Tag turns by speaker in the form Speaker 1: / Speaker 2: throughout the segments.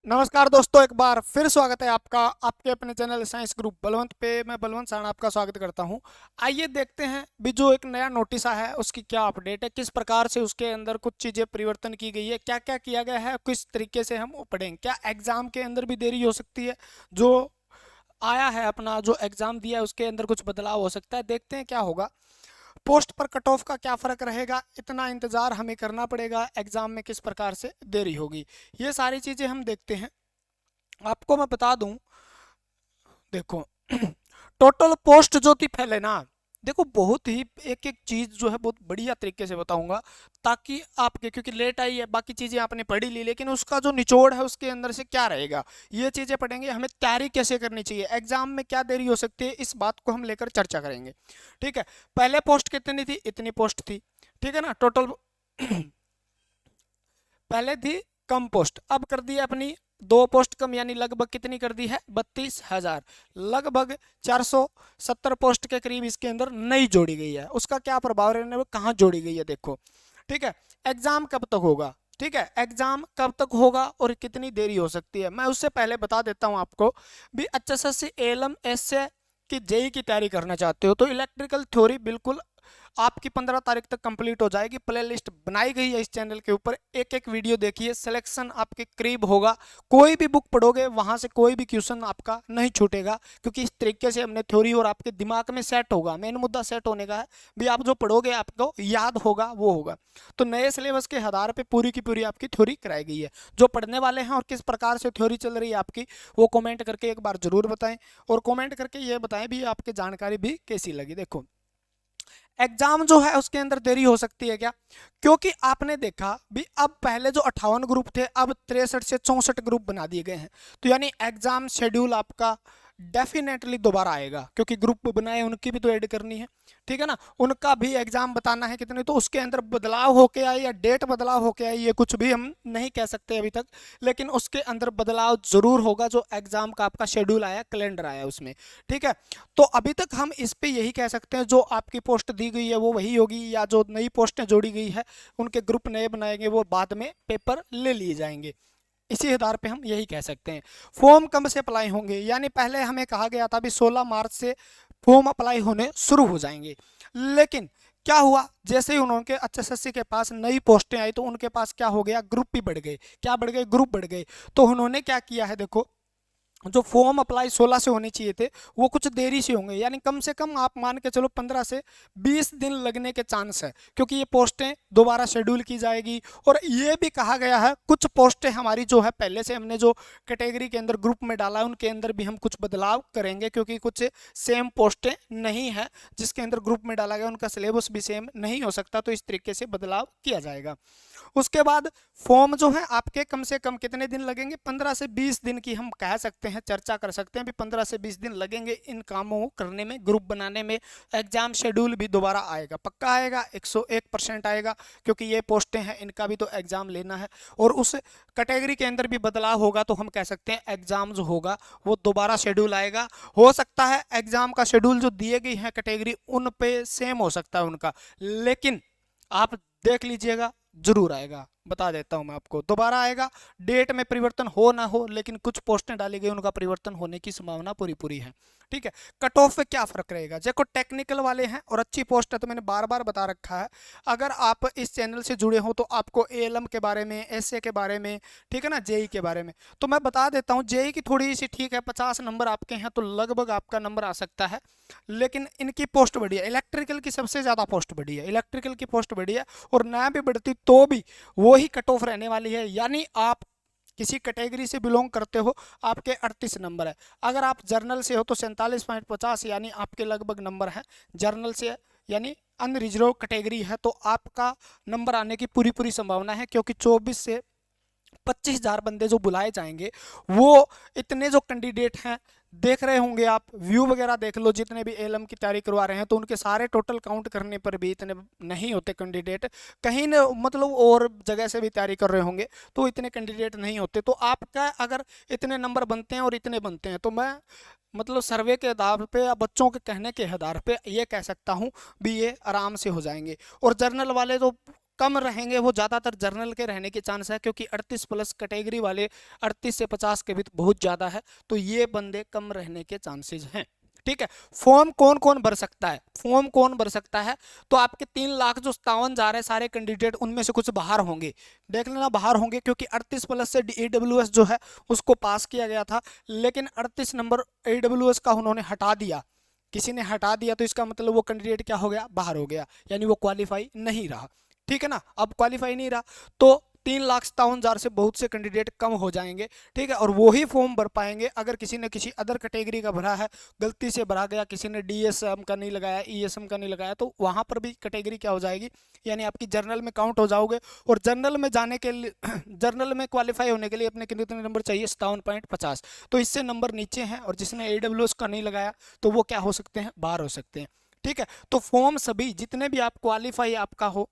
Speaker 1: नमस्कार दोस्तों, एक बार फिर स्वागत है आपका आपके अपने चैनल साइंस ग्रुप बलवंत पे। मैं बलवंत सारण आपका स्वागत करता हूं। आइए देखते हैं भी जो एक नया नोटिस आया है उसकी क्या अपडेट है, किस प्रकार से उसके अंदर कुछ चीज़ें परिवर्तन की गई है, क्या क्या किया गया है, किस तरीके से हम पढ़ेंगे। क्या एग्जाम के अंदर भी देरी हो सकती है? जो आया है अपना जो एग्जाम दिया है उसके अंदर कुछ बदलाव हो सकता है। देखते हैं क्या होगा। पोस्ट पर कट ऑफ का क्या फ़र्क रहेगा, इतना इंतज़ार हमें करना पड़ेगा, एग्ज़ाम में किस प्रकार से देरी होगी, ये सारी चीज़ें हम देखते हैं। आपको मैं बता दूं, देखो टोटल पोस्ट जो थी पहले ना, देखो बहुत ही एक एक चीज जो है बहुत बढ़िया तरीके से बताऊंगा, ताकि आपके, क्योंकि लेट आई है, बाकी चीजें आपने पढ़ी ली, लेकिन उसका जो निचोड़ है उसके अंदर से क्या रहेगा ये चीजें पढ़ेंगे। हमें तैयारी कैसे करनी चाहिए, एग्जाम में क्या देरी हो सकती है, इस बात को हम लेकर चर्चा करेंगे। ठीक है। पहले पोस्ट कितनी थी? इतनी पोस्ट थी। ठीक है ना, टोटल पहले थी कम पोस्ट, अब कर दी है अपनी दो पोस्ट कम, यानी लगभग कितनी कर दी है? 32,000। लगभग 470 पोस्ट के करीब इसके अंदर नई जोड़ी गई है। उसका क्या प्रभाव रहने वो कहाँ जोड़ी गई है, देखो। ठीक है। एग्जाम कब तक होगा? ठीक है, एग्जाम कब तक होगा और कितनी देरी हो सकती है, मैं उससे पहले बता देता हूं आपको भी। अच्छा सा से एलएम एस से कि जेई की तैयारी करना चाहते हो तो इलेक्ट्रिकल थ्योरी बिल्कुल आपकी 15 तारीख तक कंप्लीट हो जाएगी। प्ले लिस्ट बनाई गई है इस चैनल के ऊपर, एक एक वीडियो देखिए, सिलेक्शन आपके करीब होगा। कोई भी बुक पढ़ोगे वहां से कोई भी क्वेश्चन आपका नहीं छूटेगा, क्योंकि इस तरीके से हमने थ्योरी और आपके दिमाग में सेट होगा। मेन मुद्दा सेट होने का है भी, आप जो पढ़ोगे आपको याद होगा वो होगा। तो नए सिलेबस के आधार पर पूरी की पूरी आपकी थ्योरी कराई गई है। जो पढ़ने वाले हैं और किस प्रकार से थ्योरी चल रही है आपकी, वो कमेंट करके एक बार जरूर बताएं, और कमेंट करके ये बताएं भी आपकी जानकारी भी कैसी लगी। देखो, एग्जाम जो है उसके अंदर देरी हो सकती है क्या? क्योंकि आपने देखा भी, अब पहले जो 58 ग्रुप थे अब 63 से 64 ग्रुप बना दिए गए हैं। तो यानी एग्जाम शेड्यूल आपका डेफिनेटली दोबारा आएगा, क्योंकि ग्रुप बनाए उनकी भी तो ऐड करनी है। ठीक है ना, उनका भी एग्जाम बताना है कितने, तो उसके अंदर बदलाव होके आए या डेट बदलाव होके आई, ये कुछ भी हम नहीं कह सकते अभी तक, लेकिन उसके अंदर बदलाव जरूर होगा। जो एग्जाम का आपका शेड्यूल आया, कैलेंडर आया उसमें। ठीक है। तो अभी तक हम इस पे यही कह सकते हैं, जो आपकी पोस्ट दी गई है वो वही होगी, या जो नई पोस्टें जोड़ी गई है उनके ग्रुप नए बनाएंगे, वो बाद में पेपर ले लिए जाएंगे। इसी आधार पे हम यही कह सकते हैं। फॉर्म कब से अप्लाई होंगे, यानी पहले हमें कहा गया था भी 16 मार्च से फॉर्म अप्लाई होने शुरू हो जाएंगे, लेकिन क्या हुआ, जैसे ही उन्होंने एचएसएससी के पास नई पोस्टें आई तो उनके पास क्या हो गया, ग्रुप भी बढ़ गए। क्या बढ़ गए? ग्रुप बढ़ गए। तो उन्होंने क्या किया है, देखो, जो फॉर्म अप्लाई 16 से होने चाहिए थे वो कुछ देरी से होंगे, यानी कम से कम आप मान के चलो 15 से 20 दिन लगने के चांस है, क्योंकि ये पोस्टें दोबारा शेड्यूल की जाएगी। और ये भी कहा गया है कुछ पोस्टें हमारी जो है पहले से हमने जो कैटेगरी के अंदर ग्रुप में डाला है उनके अंदर भी हम कुछ बदलाव करेंगे, क्योंकि कुछ सेम पोस्टें नहीं है जिसके अंदर ग्रुप में डाला गया, उनका सिलेबस भी सेम नहीं हो सकता, तो इस तरीके से बदलाव किया जाएगा। उसके बाद फॉर्म जो है आपके कम से कम कितने दिन लगेंगे? 15 से 20 दिन की हम कह सकते हैं, चर्चा कर सकते हैं भी 15 से 20 दिन लगेंगे इन कामों को करने में, ग्रुप बनाने में। एग्जाम शेड्यूल भी दोबारा आएगा, पक्का आएगा, 101% आएगा, क्योंकि ये पोस्टें हैं इनका भी तो एग्जाम लेना है। और उस कैटेगरी के अंदर भी बदलाव होगा, तो हम कह सकते हैं एग्जाम जो होगा वो दोबारा शेड्यूल आएगा। हो सकता है एग्जाम का शेड्यूल जो दिए गई है कैटेगरी उन पे सेम हो सकता है उनका, लेकिन आप देख लीजिएगा जरूर आएगा। बता देता हूं मैं आपको, दोबारा आएगा। डेट में परिवर्तन हो ना हो, लेकिन कुछ पोस्टें डाली गई उनका परिवर्तन होने की संभावना पूरी पूरी है। ठीक है। कट ऑफ पे क्या फर्क रहेगा? देखो, टेक्निकल वाले हैं और अच्छी पोस्ट है, तो मैंने बार बार बता रखा है। अगर आप इस चैनल से जुड़े हो तो आपको एएलएम के बारे में, एसए के बारे में, ठीक है ना, जेई के बारे में, तो मैं बता देता हूँ। जेई की थोड़ी सी ठीक है, 50 नंबर आपके हैं तो लगभग आपका नंबर आ सकता है, लेकिन इनकी पोस्ट बढ़ी है। इलेक्ट्रिकल की सबसे ज्यादा पोस्ट बढ़ी है, इलेक्ट्रिकल की पोस्ट बढ़ी है, और ना भी बढ़ती तो भी वो ही कट ऑफ रहने वाली है। यानी आप किसी कैटेगरी से बिलोंग करते हो, आपके 38 नंबर है। अगर आप जर्नल से हो तो 47.50, यानी आपके लगभग नंबर है। जर्नल से यानी अनरिजर्व कैटेगरी है तो आपका नंबर आने की पूरी पूरी संभावना है, क्योंकि 24 से 25,000 बंदे जो बुलाए जाएंगे, वो इतने जो कैंडिडेट हैं, देख रहे होंगे आप, व्यू वगैरह देख लो, जितने भी एलएम की तैयारी करवा रहे हैं तो उनके सारे टोटल काउंट करने पर भी इतने नहीं होते कैंडिडेट। कहीं न मतलब और जगह से भी तैयारी कर रहे होंगे तो इतने कैंडिडेट नहीं होते। तो आपका अगर इतने नंबर बनते हैं और इतने बनते हैं, तो मैं मतलब सर्वे के आधार पे या बच्चों के कहने के आधार पे ये कह सकता हूँ भी ये आराम से हो जाएंगे। और जर्नल वाले तो कम रहेंगे वो ज़्यादातर जर्नल के रहने के चांस है, क्योंकि 38+ कैटेगरी वाले 38 से 50 के भी बहुत ज़्यादा है, तो ये बंदे कम रहने के चांसेस हैं। ठीक है, फॉर्म कौन कौन भर सकता है, फॉर्म कौन भर सकता है, तो आपके 3,57,000 है सारे कैंडिडेट, उनमें से कुछ बाहर होंगे, देख लेना बाहर होंगे, क्योंकि 38+ से AWS जो है उसको पास किया गया था, लेकिन 38 नंबर AWS का उन्होंने हटा दिया, किसी ने हटा दिया, तो इसका मतलब वो कैंडिडेट क्या हो गया, बाहर हो गया, यानी वो क्वालिफाई नहीं रहा। ठीक है ना, अब क्वालिफाई नहीं रहा तो 3,57,000 से बहुत से कैंडिडेट कम हो जाएंगे। ठीक है, और वो ही फॉर्म भर पाएंगे अगर किसी ने किसी अदर कैटेगरी का भरा है, गलती से भरा गया, किसी ने DSM का नहीं लगाया, ESM का नहीं लगाया, तो वहां पर भी कैटेगरी क्या हो जाएगी, यानी आपकी जर्नल में काउंट हो जाओगे। और जर्नल में जाने के लिए जर्नल में क्वालिफाई होने के लिए अपने कितने नंबर चाहिए, 57.50, तो इससे नंबर नीचे हैं, और जिसने AWS का नहीं लगाया तो वो क्या हो सकते हैं, बाहर हो सकते हैं। ठीक है, तो फॉर्म सभी जितने भी आप क्वालिफाई आपका हो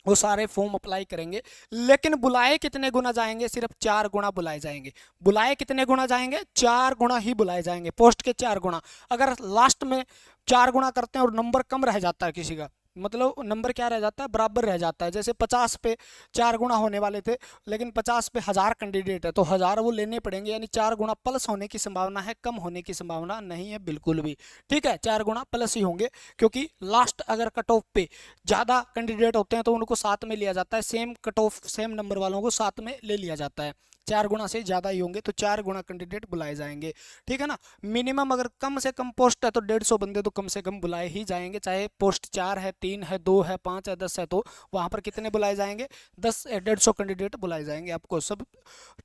Speaker 1: वो सारे फॉर्म अप्लाई करेंगे, लेकिन बुलाए कितने गुना जाएंगे, सिर्फ 4 गुना बुलाए जाएंगे। बुलाए कितने गुना जाएंगे, 4 गुना ही बुलाए जाएंगे, पोस्ट के 4 गुना। अगर लास्ट में 4 गुना करते हैं और नंबर कम रह जाता है किसी का, मतलब नंबर क्या रह जाता है, बराबर रह जाता है, जैसे 50 पे 4 गुना होने वाले थे, लेकिन 50 पे 1000 कैंडिडेट है, तो 1000 वो लेने पड़ेंगे, यानी 4 गुना प्लस होने की संभावना है, कम होने की संभावना नहीं है बिल्कुल भी। ठीक है, 4 गुना प्लस ही होंगे, क्योंकि लास्ट अगर कट ऑफ पे ज़्यादा कैंडिडेट होते हैं तो उनको साथ में लिया जाता है, same cut off same number वालों को साथ में ले लिया जाता है। 4 गुना से ज़्यादा ही होंगे तो 4 गुना कैंडिडेट बुलाए जाएंगे। ठीक है ना, मिनिमम अगर कम से कम पोस्ट है तो 150 बंदे तो कम से कम बुलाए ही जाएंगे, चाहे पोस्ट 4 है, 3 है, 2 है, 5 है, 10 है, तो वहाँ पर कितने बुलाए जाएंगे, 150 कैंडिडेट बुलाए जाएंगे आपको सब।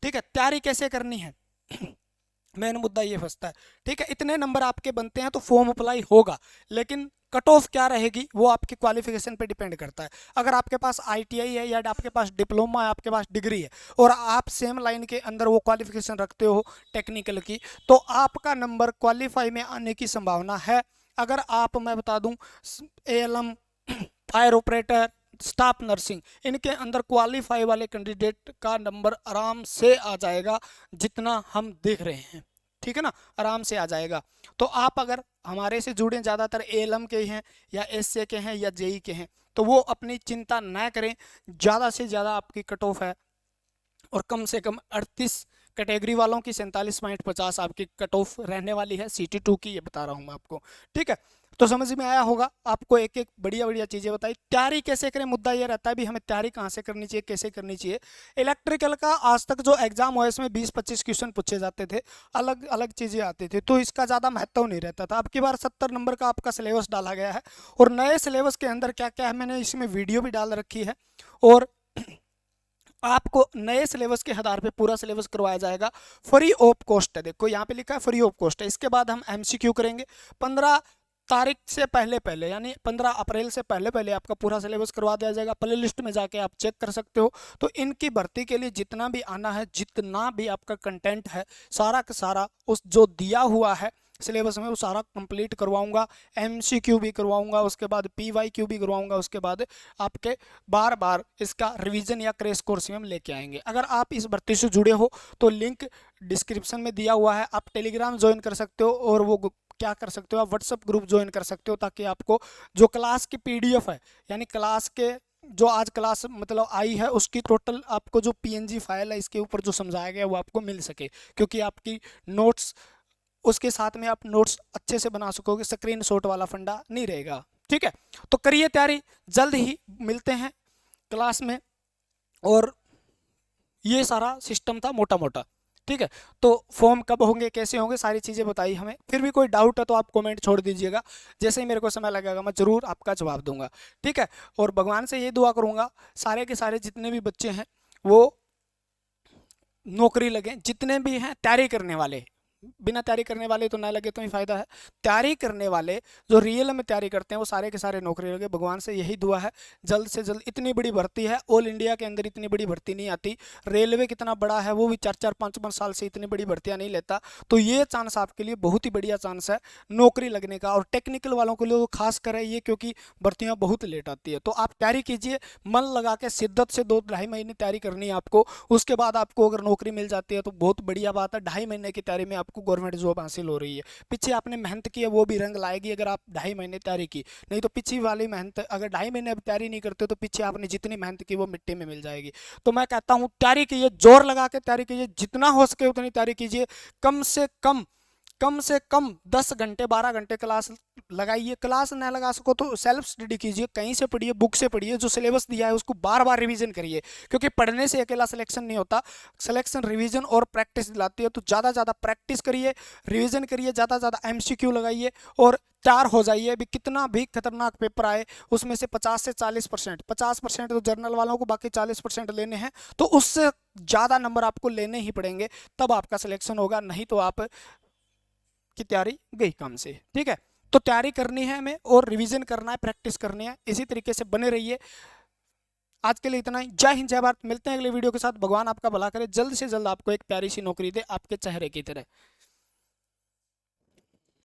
Speaker 1: ठीक है, तैयारी कैसे करनी है मेन मुद्दा ये फंसता है। ठीक है, इतने नंबर आपके बनते हैं तो फॉर्म अप्लाई होगा, लेकिन कट ऑफ क्या रहेगी वो आपकी क्वालिफिकेशन पे डिपेंड करता है। अगर आपके पास ITI है या आपके पास डिप्लोमा है, आपके पास डिग्री है, और आप सेम लाइन के अंदर वो क्वालिफिकेशन रखते हो टेक्निकल की, तो आपका नंबर क्वालिफाई में आने की संभावना है। अगर आप, मैं बता दूं, ALM, fire operator, staff nursing, इनके अंदर क्वालिफाई वाले कैंडिडेट का नंबर आराम से आ जाएगा, जितना हम देख रहे हैं। ठीक है ना, आराम से आ जाएगा। तो आप अगर हमारे से जुड़े, ज़्यादातर ALM के हैं या SA के हैं या JEE के हैं, तो वो अपनी चिंता ना करें, ज़्यादा से ज़्यादा आपकी कट ऑफ है, और कम से कम 38 कैटेगरी वालों की 47.50 आपकी कट ऑफ रहने वाली है, CT2 की, ये बता रहा हूँ मैं आपको। ठीक है, तो समझ में आया होगा, आपको एक एक बढ़िया बढ़िया चीज़ें बताई। तैयारी कैसे करें, मुद्दा ये रहता है भी हमें तैयारी कहाँ से करनी चाहिए, कैसे करनी चाहिए। इलेक्ट्रिकल का आज तक जो एग्जाम हुआ इसमें 20-25 क्वेश्चन पूछे जाते थे, अलग अलग चीज़ें आती थी, तो इसका ज़्यादा महत्व नहीं रहता था। अब की बार 70 नंबर का आपका सिलेबस डाला गया है, और नए सिलेबस के अंदर क्या क्या है मैंने इसमें वीडियो भी डाल रखी है, और आपको नए सिलेबस के आधार पे पूरा सिलेबस करवाया जाएगा, फ्री ऑफ कॉस्ट है। देखो यहाँ पे लिखा है फ्री ऑफ कॉस्ट है। इसके बाद हम MCQ करेंगे 15 तारीख से पहले पहले, यानी 15 अप्रैल से पहले पहले आपका पूरा सिलेबस करवा दिया जाएगा। प्ले लिस्ट में जाके आप चेक कर सकते हो। तो इनकी भर्ती के लिए जितना भी आना है, जितना भी आपका कंटेंट है, सारा का सारा उस जो दिया हुआ है सिलेबस में वो सारा कंप्लीट करवाऊंगा। MCQ भी करवाऊंगा, उसके बाद PYQ भी करवाऊंगा, उसके बाद आपके बार बार इसका रिवीजन या क्रैश कोर्स में हम लेके आएंगे। अगर आप इस भर्ती से जुड़े हो तो लिंक डिस्क्रिप्शन में दिया हुआ है, आप टेलीग्राम ज्वाइन कर सकते हो, और वो क्या कर सकते हो, आप व्हाट्सएप ग्रुप ज्वाइन कर सकते हो, ताकि आपको जो क्लास की PDF है, यानी क्लास के जो आज क्लास मतलब आई है उसकी टोटल आपको जो PNG फाइल है इसके ऊपर जो समझाया गया वो आपको मिल सके, क्योंकि आपकी नोट्स उसके साथ में आप नोट्स अच्छे से बना सकोगे, स्क्रीनशॉट वाला फंडा नहीं रहेगा। ठीक है, तो करिए तैयारी, जल्द ही मिलते हैं क्लास में। और ये सारा सिस्टम था मोटा मोटा। ठीक है, तो फॉर्म कब होंगे, कैसे होंगे, सारी चीज़ें बताई हमें। फिर भी कोई डाउट है तो आप कमेंट छोड़ दीजिएगा, जैसे ही मेरे को समय लगेगा मैं ज़रूर आपका जवाब दूंगा। ठीक है, और भगवान से ये दुआ करूंगा सारे के सारे जितने भी बच्चे हैं वो नौकरी लगे, जितने भी हैं तैयारी करने वाले, बिना तैयारी करने वाले तो ना लगे तो ही फायदा है। तैयारी करने वाले जो रियल में तैयारी करते हैं वो सारे के सारे नौकरी लगे। भगवान से यही दुआ है जल्द से जल्द। इतनी बड़ी भर्ती है, ऑल इंडिया के अंदर इतनी बड़ी भर्ती नहीं आती। रेलवे कितना बड़ा है वो भी 4-4, 5-5 साल से इतनी बड़ी भर्तियां नहीं लेता। तो ये चांस आपके लिए बहुत ही बढ़िया चांस है नौकरी लगने का, और टेक्निकल वालों के लिए खास कर है ये, क्योंकि भर्तियाँ बहुत लेट आती है। तो आप तैयारी कीजिए, मन लगा के शिद्दत से 2-2.5 महीने तैयारी करनी है आपको। उसके बाद आपको अगर नौकरी मिल जाती है तो बहुत बढ़िया बात है। 2.5 महीने की तैयारी में आपको आपको गवर्नमेंट जॉब हासिल हो रही है। पीछे आपने मेहनत की है वो भी रंग लाएगी अगर आप 2.5 महीने तैयारी की, नहीं तो पीछे वाली मेहनत अगर 2.5 महीने अब तैयारी नहीं करते तो पीछे आपने जितनी मेहनत की वो मिट्टी में मिल जाएगी। तो मैं कहता हूँ तैयारी कीजिए, जोर लगा के तैयारी कीजिए, जितना हो सके उतनी तैयारी कीजिए। कम से कम 10 घंटे 12 घंटे क्लास लगाइए। क्लास ना लगा सको तो सेल्फ स्टडी कीजिए, कहीं से पढ़िए, बुक से पढ़िए, जो सिलेबस दिया है उसको बार बार रिवीजन करिए, क्योंकि पढ़ने से अकेला सिलेक्शन नहीं होता, सिलेक्शन रिवीजन और प्रैक्टिस दिलाती है। तो ज़्यादा ज़्यादा प्रैक्टिस करिए, रिवीजन करिए, ज़्यादा ज़्यादा एमसीक्यू लगाइए और तैयार हो जाइए। अभी कितना भी खतरनाक पेपर आए उसमें से 50 से 40%, 50% तो जर्नल वालों को, बाकी 40% लेने हैं, तो उससे ज़्यादा नंबर आपको लेने ही पड़ेंगे, तब आपका सिलेक्शन होगा, नहीं तो आप की तैयारी गई काम से। ठीक है, तो तैयारी करनी है हमें और रिवीजन करना है, प्रैक्टिस करनी है, इसी तरीके से बने रहिए। आज के लिए इतना ही। जय हिंद, जय भारत। मिलते हैं अगले वीडियो के साथ। भगवान आपका भला करे, जल्द से जल्द आपको एक प्यारी सी नौकरी दे आपके चेहरे की तरह।